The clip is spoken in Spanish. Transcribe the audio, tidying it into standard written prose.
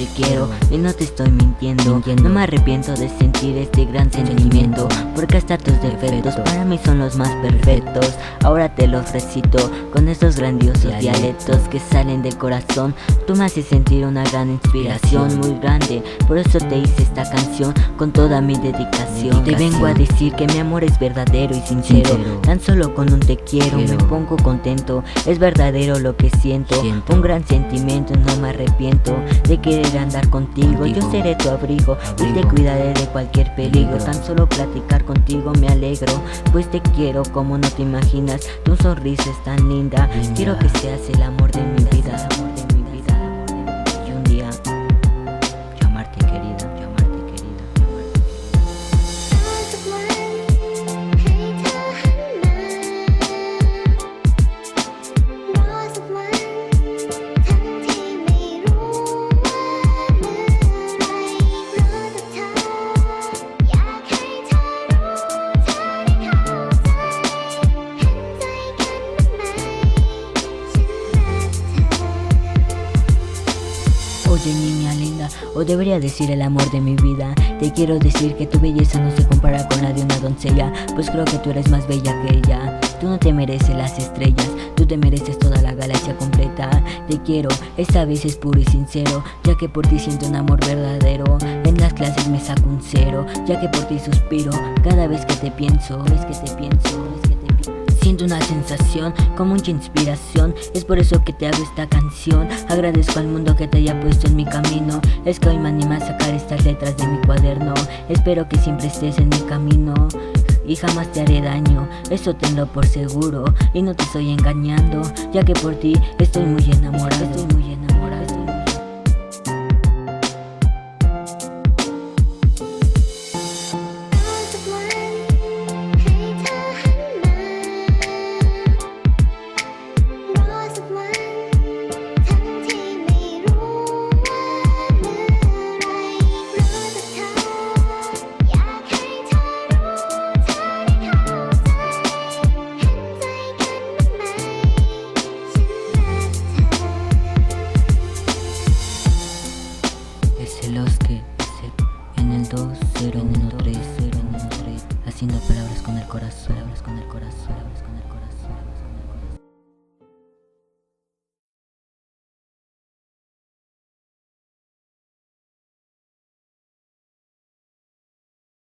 te quiero y no te estoy mintiendo. No me arrepiento de sentir este gran sentimiento, porque hasta tus defectos para mí son los más perfectos. Ahora te los recito con estos grandiosos dialectos que salen del corazón. Tú me haces sentir una gran inspiración muy grande, por eso te hice esta canción con toda mi dedicación. Te vengo a decir que mi amor es verdadero y sincero. Tan solo con un te quiero me pongo contento. Es verdadero lo que siento, un gran sentimiento. No me arrepiento de querer andar contigo. Yo seré tu abrigo y te cuidaré de cualquier peligro. Tan solo platicar contigo me alegro, pues te quiero como no te imaginas. Tu sonrisa es tan linda, quiero que seas el amor de mi vida. Y un día yo amarte, querida, yo amarte, querida, yo amarte. Oye niña linda, o debería decir el amor de mi vida, te quiero decir que tu belleza no se compara con la de una doncella, pues creo que tú eres más bella que ella. Tú no te mereces las estrellas, tú te mereces toda la galaxia completa. Te quiero, esta vez es puro y sincero, ya que por ti siento un amor verdadero. En las clases me saco un 0, ya que por ti suspiro cada vez que te pienso, Siento una sensación como mucha inspiración, es por eso que te hago esta canción. Agradezco al mundo que te haya puesto en mi camino, es que hoy me anima a sacar estas letras de mi cuaderno. Espero que siempre estés en mi camino y jamás te haré daño, eso tenlo por seguro. Y no te estoy engañando, ya que por ti estoy muy enamorado, Es el Oscar en el 2013, haciendo palabras con el corazón.